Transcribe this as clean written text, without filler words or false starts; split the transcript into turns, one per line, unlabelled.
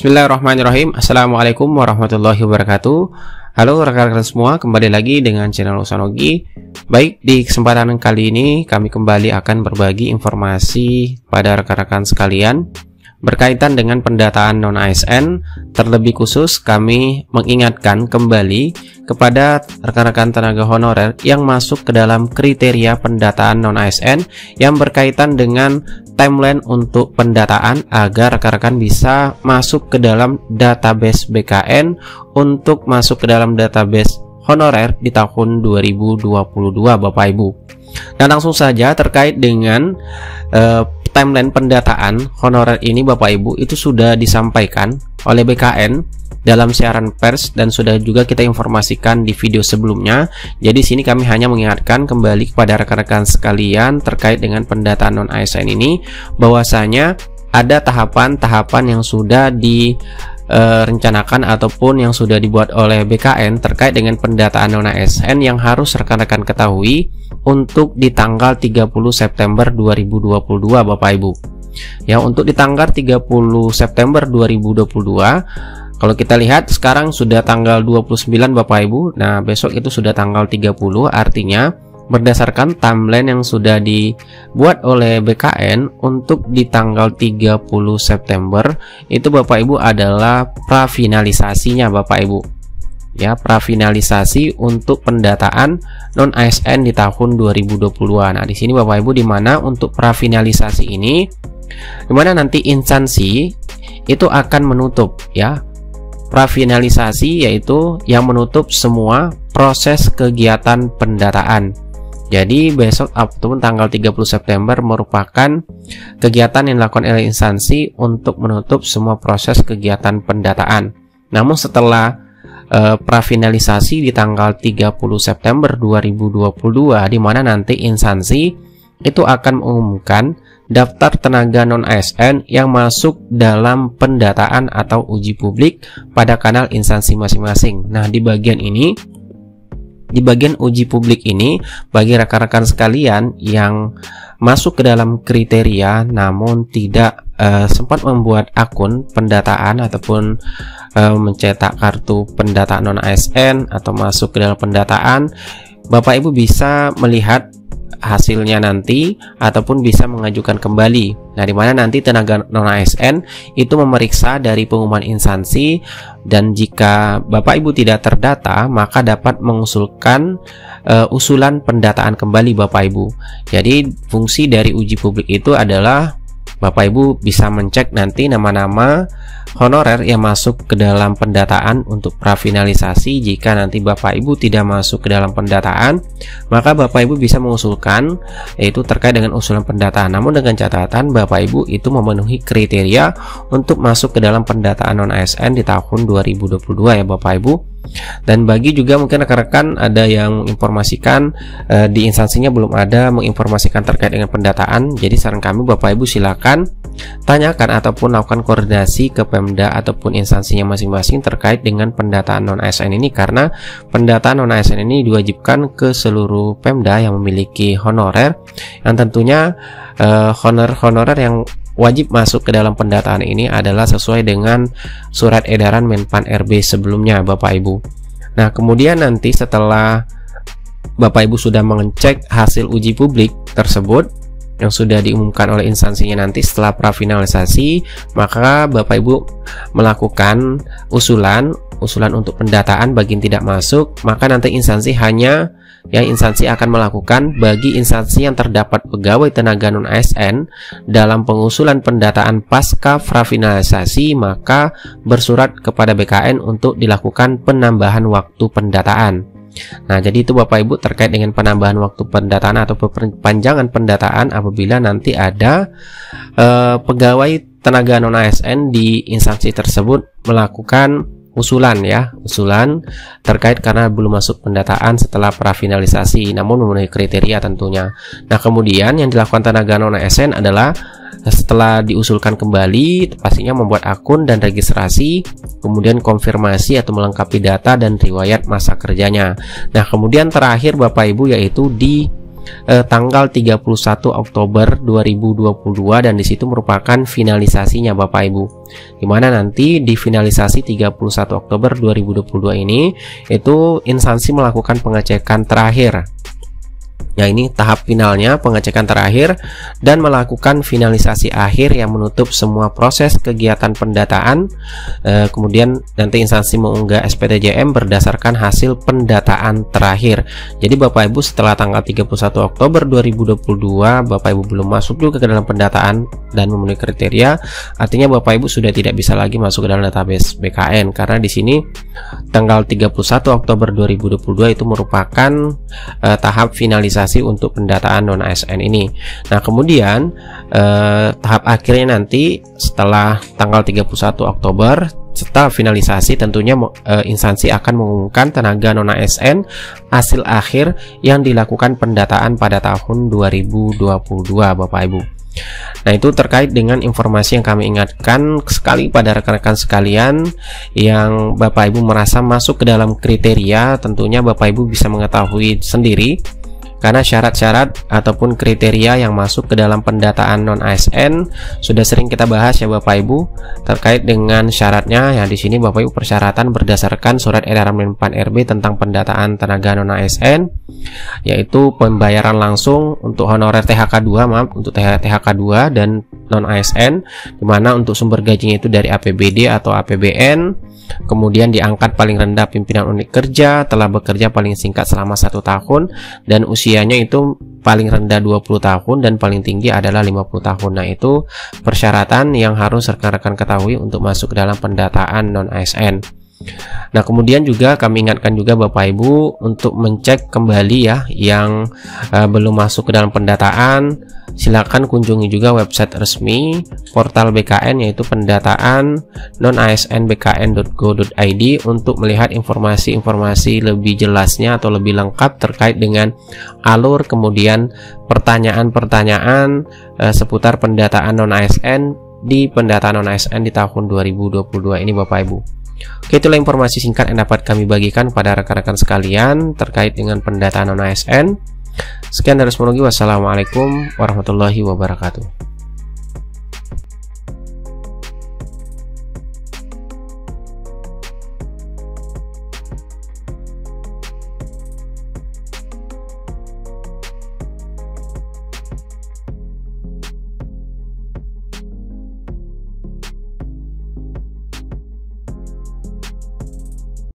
Bismillahirrahmanirrahim. Assalamualaikum warahmatullahi wabarakatuh. Halo rekan-rekan semua, kembali lagi dengan channel Usanogi. Baik, di kesempatan kali ini kami kembali akan berbagi informasi pada rekan-rekan sekalian berkaitan dengan pendataan non-ASN. Terlebih khusus kami mengingatkan kembali kepada rekan-rekan tenaga honorer yang masuk ke dalam kriteria pendataan non-ASN yang berkaitan dengan timeline untuk pendataan agar rekan-rekan bisa masuk ke dalam database BKN untuk masuk ke dalam database honorer di tahun 2022 Bapak Ibu. Dan langsung saja terkait dengan timeline pendataan honorer ini Bapak Ibu, itu sudah disampaikan oleh BKN dalam siaran pers dan sudah juga kita informasikan di video sebelumnya. Jadi sini kami hanya mengingatkan kembali kepada rekan-rekan sekalian terkait dengan pendataan non-ASN ini, bahwasanya ada tahapan-tahapan yang sudah direncanakan ataupun yang sudah dibuat oleh BKN terkait dengan pendataan non-ASN yang harus rekan-rekan ketahui untuk di tanggal 30 September 2022 Bapak Ibu. Ya, untuk di tanggal 30 September 2022, kalau kita lihat sekarang sudah tanggal 29 Bapak Ibu. Nah, besok itu sudah tanggal 30, artinya berdasarkan timeline yang sudah dibuat oleh BKN untuk di tanggal 30 September itu Bapak Ibu adalah prafinalisasinya Bapak Ibu. Ya, prafinalisasi untuk pendataan non-ASN di tahun 2020-an. Nah, di sini Bapak Ibu, di mana untuk prafinalisasi ini, di mana nanti instansi itu akan menutup, ya. Prafinalisasi yaitu yang menutup semua proses kegiatan pendataan. Jadi besok ataupun tanggal 30 September merupakan kegiatan yang dilakukan oleh instansi untuk menutup semua proses kegiatan pendataan. Namun setelah prafinalisasi di tanggal 30 September 2022, di mana nanti instansi itu akan mengumumkan daftar tenaga non-ASN yang masuk dalam pendataan atau uji publik pada kanal instansi masing-masing. Nah, di bagian ini, di bagian uji publik ini, bagi rekan-rekan sekalian yang masuk ke dalam kriteria namun tidak sempat membuat akun pendataan ataupun mencetak kartu pendataan non-ASN atau masuk ke dalam pendataan, Bapak Ibu bisa melihat hasilnya nanti ataupun bisa mengajukan kembali. Nah, di mana nanti tenaga non-ASN itu memeriksa dari pengumuman instansi, dan jika Bapak Ibu tidak terdata maka dapat mengusulkan usulan pendataan kembali Bapak Ibu. Jadi fungsi dari uji publik itu adalah Bapak Ibu bisa mencek nanti nama-nama honorer yang masuk ke dalam pendataan untuk prafinalisasi. Jika nanti Bapak Ibu tidak masuk ke dalam pendataan, maka Bapak Ibu bisa mengusulkan, yaitu terkait dengan usulan pendataan. Namun dengan catatan Bapak Ibu itu memenuhi kriteria untuk masuk ke dalam pendataan non-ASN di tahun 2022 ya Bapak Ibu. Dan bagi juga mungkin rekan-rekan ada yang menginformasikan di instansinya belum ada menginformasikan terkait dengan pendataan. Jadi saran kami Bapak Ibu silakan tanyakan ataupun lakukan koordinasi ke Pemda ataupun instansinya masing-masing terkait dengan pendataan non-ASN ini, karena pendataan non-ASN ini diwajibkan ke seluruh Pemda yang memiliki honorer, yang tentunya honorer yang wajib masuk ke dalam pendataan ini adalah sesuai dengan surat edaran Menpan RB sebelumnya Bapak Ibu. Nah, kemudian nanti setelah Bapak Ibu sudah mengecek hasil uji publik tersebut yang sudah diumumkan oleh instansinya, nanti setelah prafinalisasi maka Bapak Ibu melakukan usulan untuk pendataan bagi yang tidak masuk, maka nanti instansi akan melakukan bagi instansi yang terdapat pegawai tenaga non-ASN dalam pengusulan pendataan pasca prafinalisasi, maka bersurat kepada BKN untuk dilakukan penambahan waktu pendataan. Nah, jadi itu Bapak Ibu terkait dengan penambahan waktu pendataan atau perpanjangan pendataan apabila nanti ada pegawai tenaga non-ASN di instansi tersebut melakukan usulan terkait karena belum masuk pendataan setelah prafinalisasi namun memenuhi kriteria tentunya. Nah, kemudian yang dilakukan tenaga non-ASN adalah setelah diusulkan kembali pastinya membuat akun dan registrasi, kemudian konfirmasi atau melengkapi data dan riwayat masa kerjanya. Nah, kemudian terakhir Bapak Ibu yaitu di tanggal 31 Oktober 2022 dan disitu merupakan finalisasinya Bapak Ibu. Dimana nanti di finalisasi 31 Oktober 2022 ini itu instansi melakukan pengecekan terakhir. Ya, ini tahap finalnya, pengecekan terakhir dan melakukan finalisasi akhir yang menutup semua proses kegiatan pendataan. Kemudian nanti instansi mengunggah SPTJM berdasarkan hasil pendataan terakhir. Jadi Bapak Ibu setelah tanggal 31 Oktober 2022 Bapak Ibu belum masuk juga ke dalam pendataan dan memenuhi kriteria, artinya Bapak Ibu sudah tidak bisa lagi masuk ke dalam database BKN, karena di sini tanggal 31 Oktober 2022 itu merupakan tahap finalisasi untuk pendataan non ASN ini. Nah, kemudian tahap akhirnya nanti setelah tanggal 31 Oktober setelah finalisasi tentunya instansi akan mengumumkan tenaga non ASN hasil akhir yang dilakukan pendataan pada tahun 2022 Bapak Ibu. Nah, itu terkait dengan informasi yang kami ingatkan sekali pada rekan-rekan sekalian yang Bapak Ibu merasa masuk ke dalam kriteria. Tentunya Bapak Ibu bisa mengetahui sendiri, karena syarat-syarat ataupun kriteria yang masuk ke dalam pendataan non ASN sudah sering kita bahas ya Bapak Ibu. Terkait dengan syaratnya, ya di sini Bapak Ibu persyaratan berdasarkan Surat Edaran Menpan RB tentang pendataan tenaga non ASN, yaitu pembayaran langsung untuk honorer THK2, untuk THK2 dan non ASN, dimana untuk sumber gajinya itu dari APBD atau APBN. Kemudian diangkat paling rendah pimpinan unit kerja, telah bekerja paling singkat selama 1 tahun, dan usianya itu paling rendah 20 tahun dan paling tinggi adalah 50 tahun. Nah, itu persyaratan yang harus rekan-rekan ketahui untuk masuk ke dalam pendataan non ASN. Nah, kemudian juga kami ingatkan juga Bapak Ibu untuk mencek kembali ya yang belum masuk ke dalam pendataan. Silakan kunjungi juga website resmi portal BKN, yaitu pendataan non-asn-bkn.go.id, untuk melihat informasi-informasi lebih jelasnya atau lebih lengkap terkait dengan alur, kemudian pertanyaan-pertanyaan seputar pendataan non-ASN di pendataan non-ASN di tahun 2022 ini Bapak Ibu. Oke, itulah informasi singkat yang dapat kami bagikan pada rekan-rekan sekalian terkait dengan pendataan non-ASN. Sekian dari Semonogi, wassalamualaikum warahmatullahi wabarakatuh.